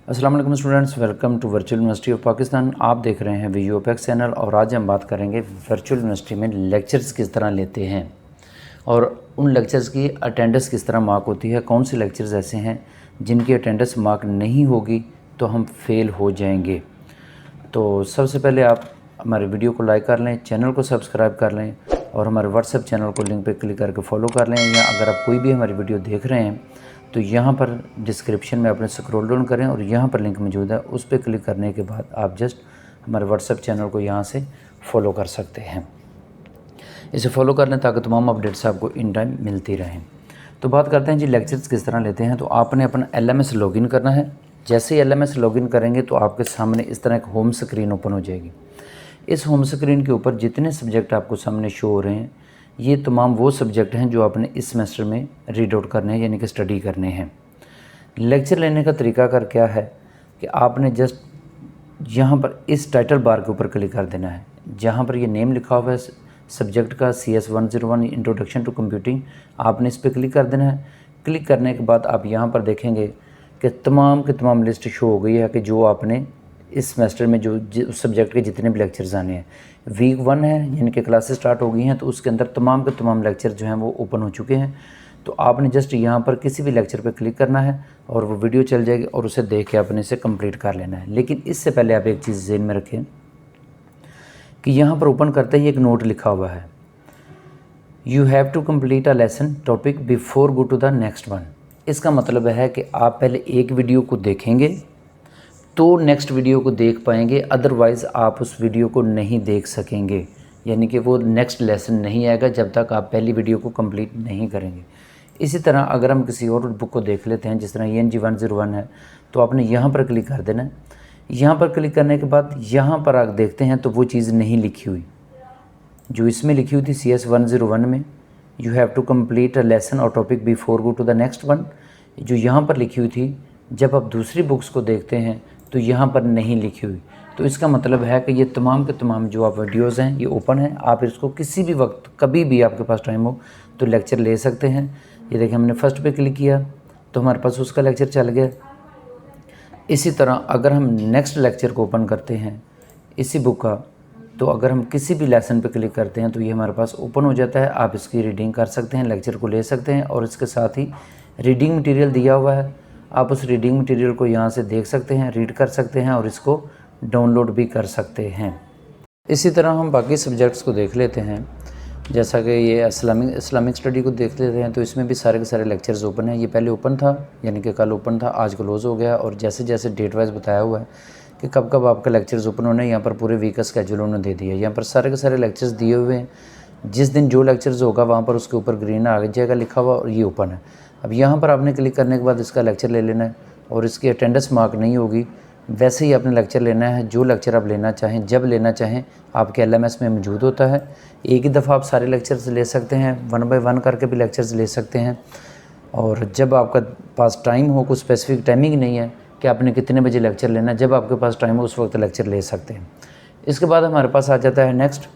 अस्सलाम वालेकुम students, welcome to virtual university of Pakistan. आप देख रहे हैं वीयूपेक्स चैनल और आज हम बात करेंगे वर्चुअल यूनिवर्सिटी में लेक्चर्स किस तरह लेते हैं और उन लेक्चर्स की अटेंडेंस किस तरह मार्क होती है। कौन से लेक्चर्स ऐसे हैं जिनकी अटेंडेंस मार्क नहीं होगी तो हम फेल हो जाएंगे। तो सबसे पहले आप हमारे वीडियो को लाइक कर लें, चैनल को सब्सक्राइब कर लें और हमारे व्हाट्सएप चैनल को लिंक पे क्लिक करके फॉलो कर लें। या अगर आप कोई भी हमारी वीडियो देख रहे हैं तो यहाँ पर डिस्क्रिप्शन में अपने स्क्रॉल डाउन करें और यहाँ पर लिंक मौजूद है, उस पर क्लिक करने के बाद आप जस्ट हमारे व्हाट्सएप चैनल को यहाँ से फॉलो कर सकते हैं। इसे फॉलो कर लें ताकि तमाम अपडेट्स आपको इन टाइम मिलती रहें। तो बात करते हैं जी लेक्चर्स किस तरह लेते हैं। तो आपने अपना LMS लॉगिन करना है। जैसे ही LMS लॉगिन करेंगे तो आपके सामने इस तरह एक होम स्क्रीन ओपन हो जाएगी। इस होम स्क्रीन के ऊपर जितने सब्जेक्ट आपको सामने शो हो रहे हैं ये तमाम वो सब्जेक्ट हैं जो आपने इस सेमेस्टर में रीड आउट करने हैं, यानी कि स्टडी करने हैं। लेक्चर लेने का तरीकाकार क्या है कि आपने जस्ट यहाँ पर इस टाइटल बार के ऊपर क्लिक कर देना है। जहाँ पर ये नेम लिखा हुआ है सब्जेक्ट का CS 101 इंट्रोडक्शन टू कंप्यूटिंग, आपने इस पर क्लिक कर देना है। क्लिक करने के बाद आप यहाँ पर देखेंगे कि तमाम लिस्ट शो हो गई है कि जो आपने इस सेमेस्टर में जो उस सब्जेक्ट के जितने भी लेक्चर्स आने हैं। वीक 1 है यानी कि क्लासेस स्टार्ट हो गई हैं, तो उसके अंदर तमाम के तमाम लेक्चर जो हैं वो ओपन हो चुके हैं। तो आपने जस्ट यहाँ पर किसी भी लेक्चर पर क्लिक करना है और वो वीडियो चल जाएगी और उसे देख के आपने इसे कंप्लीट कर लेना है। लेकिन इससे पहले आप एक चीज़ ज़हन में रखें कि यहाँ पर ओपन करते ही एक नोट लिखा हुआ है, you have to complete a lesson topic before go to the next one. इसका मतलब है कि आप पहले एक वीडियो को देखेंगे तो नेक्स्ट वीडियो को देख पाएंगे, अदरवाइज़ आप उस वीडियो को नहीं देख सकेंगे। यानी कि वो नेक्स्ट लेसन नहीं आएगा जब तक आप पहली वीडियो को कंप्लीट नहीं करेंगे। इसी तरह अगर हम किसी और बुक को देख लेते हैं, जिस तरह ENG 101 है, तो आपने यहाँ पर क्लिक कर देना है। यहाँ पर क्लिक करने के बाद यहाँ पर आप देखते हैं तो वो चीज़ नहीं लिखी हुई जो इसमें लिखी हुई थी CS 101 में, you have to complete a lesson और topic before go to the next one. जो यहाँ पर लिखी हुई थी जब आप दूसरी बुक्स को देखते हैं तो यहाँ पर नहीं लिखी हुई। तो इसका मतलब है कि ये तमाम के तमाम जो आप वीडियोज़ हैं ये ओपन है। आप इसको किसी भी वक्त कभी भी आपके पास टाइम हो तो लेक्चर ले सकते हैं। ये देखिए हमने फर्स्ट पे क्लिक किया तो हमारे पास उसका लेक्चर चल गया। इसी तरह अगर हम नेक्स्ट लेक्चर को ओपन करते हैं इसी बुक का, तो अगर हम किसी भी लेसन पे क्लिक करते हैं तो ये हमारे पास ओपन हो जाता है। आप इसकी रीडिंग कर सकते हैं, लेक्चर को ले सकते हैं और इसके साथ ही रीडिंग मटेरियल दिया हुआ है। आप उस रीडिंग मटेरियल को यहाँ से देख सकते हैं, रीड कर सकते हैं और इसको डाउनलोड भी कर सकते हैं। इसी तरह हम बाकी सब्जेक्ट्स को देख लेते हैं। जैसा कि ये इस्लामिक स्टडी को देख लेते हैं तो इसमें भी सारे के सारे लेक्चर्स ओपन हैं। ये पहले ओपन था यानी कि कल ओपन था, आज क्लोज़ हो गया। और जैसे जैसे डेट वाइज बताया हुआ है कि कब कब आपका लेक्चर्स ओपन होने, यहाँ पर पूरे वीक का स्केड्यूल उन्होंने दे दिया है। यहाँ पर सारे के सारे लेक्चर्स दिए हुए हैं। जिस दिन जो लेक्चर्स होगा वहाँ पर उसके ऊपर ग्रीन आ जाएगा लिखा हुआ और ये ओपन है। अब यहाँ पर आपने क्लिक करने के बाद इसका लेक्चर ले लेना है और इसकी अटेंडेंस मार्क नहीं होगी। वैसे ही आपने लेक्चर लेना है, जो लेक्चर आप लेना चाहें जब लेना चाहें आपके LMS में मौजूद होता है। एक ही दफ़ा आप सारे लेक्चर्स ले सकते हैं, 1 बाय 1 करके भी लेक्चर्स ले सकते हैं। और जब आपका पास टाइम हो, कुछ स्पेसिफिक टाइमिंग नहीं है कि आपने कितने बजे लेक्चर लेना है, जब आपके पास टाइम हो उस वक्त लेक्चर ले सकते हैं। इसके बाद हमारे पास आ जाता है नेक्स्ट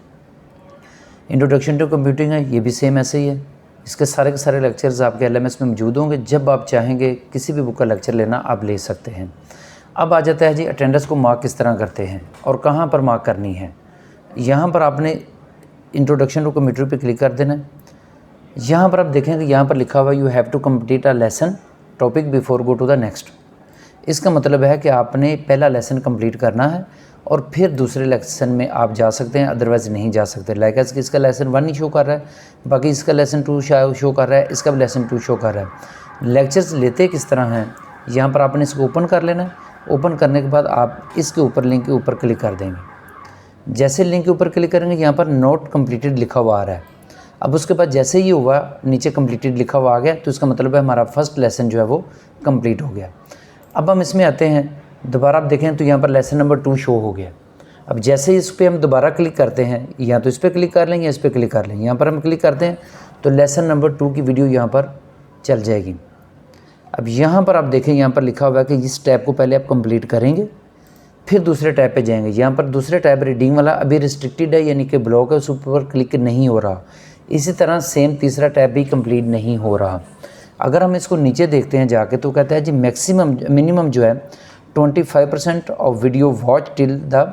इंट्रोडक्शन टू कंप्यूटिंग है। ये भी सेम ऐसे ही है। इसके सारे के सारे लेक्चर्स आपके LMS में मौजूद होंगे। जब आप चाहेंगे किसी भी बुक का लेक्चर लेना आप ले सकते हैं। अब आ जाता है जी अटेंडेंस को मार्क किस तरह करते हैं और कहाँ पर मार्क करनी है। यहाँ पर आपने इंट्रोडक्शन टू कंप्यूटर पे क्लिक कर देना है। यहाँ पर आप देखेंगे यहाँ पर लिखा हुआ you have to complete a lesson topic before go to the next. इसका मतलब है कि आपने पहला लेसन कंप्लीट करना है और फिर दूसरे लेसन में आप जा सकते हैं, अदरवाइज़ नहीं जा सकते। लाइक एज कि इसका लेसन 1 ही शो कर रहा है, बाकी इसका लेसन 2 शो कर रहा है, इसका भी लेसन 2 शो कर रहा है। लेक्चर्स लेते किस तरह हैं, यहाँ पर आपने इसको ओपन कर लेना है। ओपन करने के बाद आप इसके ऊपर लिंक के ऊपर क्लिक कर देंगे। जैसे लिंक के ऊपर क्लिक करेंगे यहाँ पर नोट कंप्लीटेड लिखा हुआ आ रहा है। अब उसके बाद जैसे ही हुआ नीचे कंप्लीटेड लिखा हुआ आ गया तो इसका मतलब है हमारा फर्स्ट लेसन जो है वो कंप्लीट हो गया। अब हम इसमें आते हैं, दोबारा आप देखें तो यहाँ पर लेसन नंबर 2 शो हो गया। अब जैसे ही इस पर हम दोबारा क्लिक करते हैं, या तो इस पर क्लिक कर लें या इस पर क्लिक कर लें। यहाँ पर हम क्लिक करते हैं तो लेसन नंबर 2 की वीडियो यहाँ पर चल जाएगी। अब यहाँ पर आप देखें यहाँ पर लिखा हुआ है कि इस टैब को पहले आप कंप्लीट करेंगे फिर दूसरे टैब पे जाएंगे। यहाँ पर दूसरे टैब रीडिंग वाला अभी रिस्ट्रिक्टेड है यानी कि ब्लॉक है, उस ऊपर क्लिक नहीं हो रहा। इसी तरह सेम तीसरा टैब भी कंप्लीट नहीं हो रहा। अगर हम इसको नीचे देखते हैं जाके तो कहता है जी मिनिमम जो है 25% of video watch till the,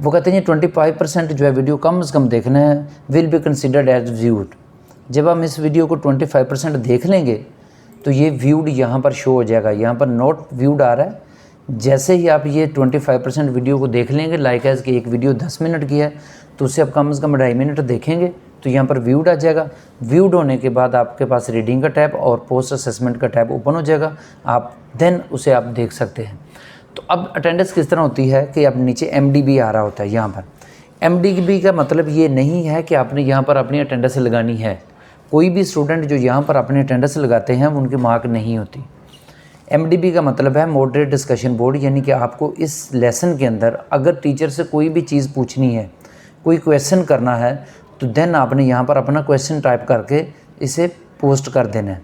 वो कहते हैं 25% जो है वीडियो कम से कम देखना है, will be considered as viewed. जब हम इस वीडियो को 25% देख लेंगे तो ये व्यूड यहाँ पर शो हो जाएगा, यहाँ पर नॉट व्यूड आ रहा है। जैसे ही आप ये 25% वीडियो को देख लेंगे, लाइक एज कि एक वीडियो 10 मिनट की है तो उससे आप कम से कम 2.5 मिनट देखेंगे तो यहाँ पर व्यूड आ जाएगा। व्यूड होने के बाद आपके पास रीडिंग का टैब और पोस्ट असेसमेंट का टैब ओपन हो जाएगा, आप देन उसे आप देख सकते हैं। तो अब अटेंडेंस किस तरह होती है कि अब नीचे MDB आ रहा होता है। यहाँ पर MDB का मतलब ये नहीं है कि आपने यहाँ पर अपनी अटेंडेंस लगानी है। कोई भी स्टूडेंट जो यहाँ पर अपनी अटेंडेंस लगाते हैं उनकी मार्क नहीं होती। MDB का मतलब है मॉडरेट डिस्कशन बोर्ड, यानी कि आपको इस लेसन के अंदर अगर टीचर से कोई भी चीज़ पूछनी है, कोई क्वेश्चन करना है, तो देन आपने यहाँ पर अपना क्वेश्चन टाइप करके इसे पोस्ट कर देना है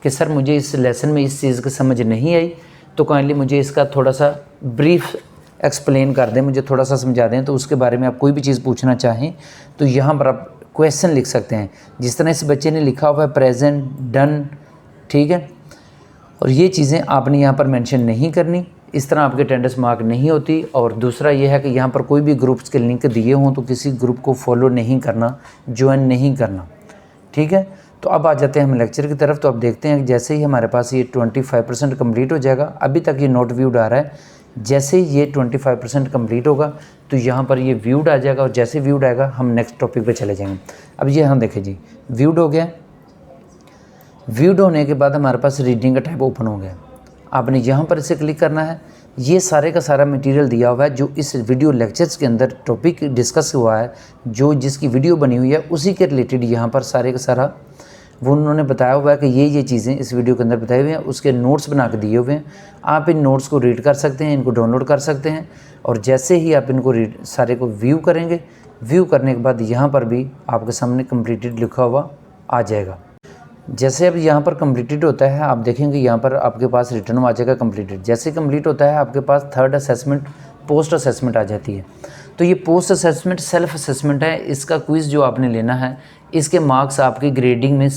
कि सर मुझे इस लेसन में इस चीज़ की समझ नहीं आई, तो काइंडली मुझे इसका थोड़ा सा ब्रीफ एक्सप्लेन कर दें, मुझे थोड़ा सा समझा दें। तो उसके बारे में आप कोई भी चीज़ पूछना चाहें तो यहाँ पर आप क्वेश्चन लिख सकते हैं। जिस तरह इस बच्चे ने लिखा हुआ है प्रेजेंट, डन, ठीक है, और ये चीज़ें आपने यहाँ पर मेंशन नहीं करनी, इस तरह आपके अटेंडेंस मार्क नहीं होती। और दूसरा ये है कि यहाँ पर कोई भी ग्रुप्स के लिंक दिए हों तो किसी ग्रुप को फॉलो नहीं करना, ज्वाइन नहीं करना, ठीक है। तो अब आ जाते हैं हम लेक्चर की तरफ। तो अब देखते हैं कि जैसे ही हमारे पास ये 25% कंप्लीट हो जाएगा, अभी तक ये नोट व्यूड आ रहा है, जैसे ही ये 25% कंप्लीट होगा तो यहाँ पर ये व्यूड आ जाएगा, और जैसे व्यूड आएगा हम नेक्स्ट टॉपिक पे चले जाएंगे। अब ये हम देखें जी, व्यूड हो गया। व्यूड होने के बाद हमारे पास रीडिंग का टैब ओपन हो गया, आपने यहाँ पर इसे क्लिक करना है। ये सारे का सारा मटेरियल दिया हुआ है जो इस वीडियो लेक्चर्स के अंदर टॉपिक डिस्कस हुआ है, जो जिसकी वीडियो बनी हुई है उसी के रिलेटेड यहाँ पर सारे का सारा वो उन्होंने बताया हुआ है कि ये चीज़ें इस वीडियो के अंदर बताई हुई हैं। उसके नोट्स बना के दिए हुए हैं, आप इन नोट्स को रीड कर सकते हैं, इनको डाउनलोड कर सकते हैं। और जैसे ही आप इनको सारे को व्यू करेंगे, व्यू करने के बाद यहाँ पर भी आपके सामने कंप्लीटेड लिखा हुआ आ जाएगा। जैसे अब यहाँ पर कंप्लीटेड होता है, आप देखेंगे यहाँ पर आपके पास रिटर्न आ जाएगा कंप्लीटेड। जैसे कंप्लीट होता है आपके पास थर्ड असेसमेंट, पोस्ट असेसमेंट आ जाती है। तो ये पोस्ट असेसमेंट सेल्फ असेसमेंट है, इसका क्विज़ जो आपने लेना है, इसके मार्क्स आपकी ग्रेडिंग में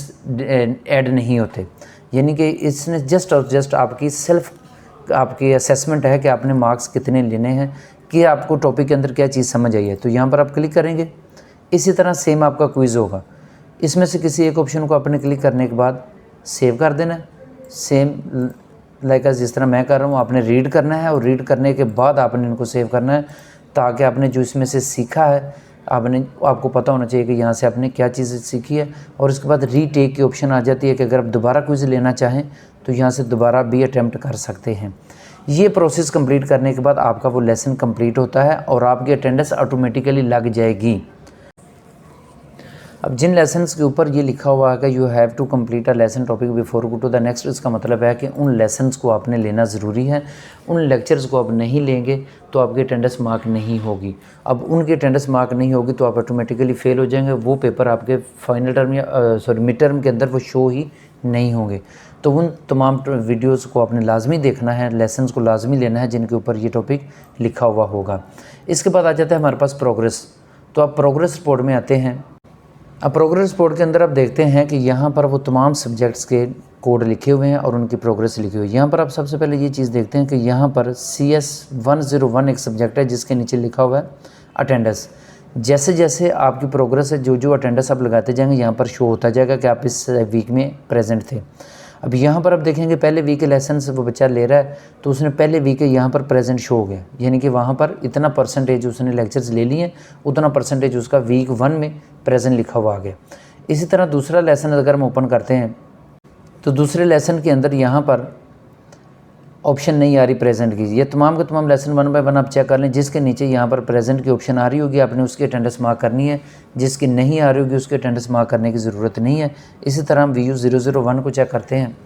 ऐड नहीं होते, यानी कि इसने जस्ट और जस्ट आपकी सेल्फ आपकी असेसमेंट है कि आपने मार्क्स कितने लेने हैं, कि आपको टॉपिक के अंदर क्या चीज़ समझ आई है। तो यहाँ पर आप क्लिक करेंगे, इसी तरह सेम आपका क्विज़ होगा। इसमें से किसी एक ऑप्शन को आपने क्लिक करने के बाद सेव कर देना है, सेम लाइक जिस तरह मैं कर रहा हूँ आपने रीड करना है, और रीड करने के बाद आपने इनको सेव करना है, ताकि आपने जो इसमें से सीखा है आपको पता होना चाहिए कि यहाँ से आपने क्या चीज़ सीखी है। और उसके बाद रीटेक की ऑप्शन आ जाती है कि अगर आप दोबारा क्विज़ लेना चाहें तो यहाँ से दोबारा भी अटैम्प्ट कर सकते हैं। ये प्रोसेस कंप्लीट करने के बाद आपका वो लेसन कंप्लीट होता है और आपकी अटेंडेंस ऑटोमेटिकली लग जाएगी। अब जिन लेसन्स के ऊपर ये लिखा हुआ है कि you have to complete a lesson topic before go to the next, इसका मतलब है कि उन लेसन्स को आपने लेना ज़रूरी है। उन लेक्चर्स को आप नहीं लेंगे तो आपकी अटेंडेंस मार्क नहीं होगी। अब उनकी अटेंडेंस मार्क नहीं होगी तो आप ऑटोमेटिकली फ़ेल हो जाएंगे, वो पेपर आपके फाइनल टर्म या मिड टर्म के अंदर वो शो ही नहीं होंगे। तो उन तमाम वीडियोस को आपने लाजमी देखना है, लेसन्स को लाजमी लेना है जिनके ऊपर ये टॉपिक लिखा हुआ होगा। इसके बाद आ जाता है हमारे पास प्रोग्रेस। तो आप प्रोग्रेस रिपोर्ट में आते हैं। अब प्रोग्रेस रिपोर्ट के अंदर आप देखते हैं कि यहाँ पर वो तमाम सब्जेक्ट्स के कोड लिखे हुए हैं और उनकी प्रोग्रेस लिखी हुई है। यहाँ पर आप सबसे पहले ये चीज़ देखते हैं कि यहाँ पर CS 101 एक सब्जेक्ट है जिसके नीचे लिखा हुआ है अटेंडेंस। जैसे जैसे आपकी प्रोग्रेस है, जो जो अटेंडेंस आप लगाते जाएंगे यहाँ पर शो होता जाएगा कि आप इस वीक में प्रेजेंट थे। अब यहाँ पर आप देखेंगे पहले वीक के लेसन से वो बच्चा ले रहा है तो उसने पहले वीक के यहाँ पर प्रेजेंट शो हो गया, यानी कि वहाँ पर इतना परसेंटेज उसने लेक्चर्स ले लिए, उतना परसेंटेज उसका वीक 1 में प्रेजेंट लिखा हुआ आ गया। इसी तरह दूसरा लेसन अगर हम ओपन करते हैं तो दूसरे लेसन के अंदर यहाँ पर ऑप्शन नहीं आ रही प्रेजेंट की। ये तमाम के तमाम लेसन 1 बाय 1 आप चेक कर लें, जिसके नीचे यहाँ पर प्रेजेंट की ऑप्शन आ रही होगी आपने उसकी अटेंडेंस मार्क करनी है, जिसकी नहीं आ रही होगी उसकी अटेंडेंस मार्क करने की ज़रूरत नहीं है। इसी तरह हम VU 001 को चेक करते हैं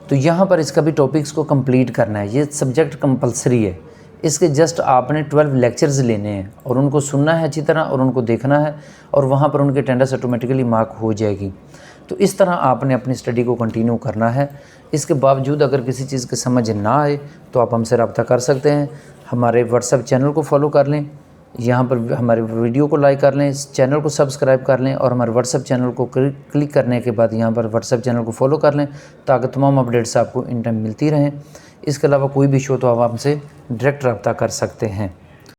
तो यहाँ पर इसका भी टॉपिक्स को कंप्लीट करना है। ये सब्जेक्ट कंपलसरी है, इसके जस्ट आपने 12 लेक्चर्स लेने हैं और उनको सुनना है अच्छी तरह और उनको देखना है और वहाँ पर उनकी अटेंडेंस ऑटोमेटिकली मार्क हो जाएगी। तो इस तरह आपने अपनी स्टडी को कंटिन्यू करना है। इसके बावजूद अगर किसी चीज़ की समझ ना आए तो आप हमसे रब्ता कर सकते हैं। हमारे व्हाट्सएप चैनल को फॉलो कर लें, यहाँ पर हमारे वीडियो को लाइक कर लें, इस चैनल को सब्सक्राइब कर लें और हमारे व्हाट्सएप चैनल को क्लिक करने के बाद यहाँ पर व्हाट्सएप चैनल को फॉलो कर लें ताकि तमाम अपडेट्स आपको इन टाइम मिलती रहें। इसके अलावा कोई भी इशू हो तो आप हमसे डायरेक्ट रब्ता कर सकते हैं।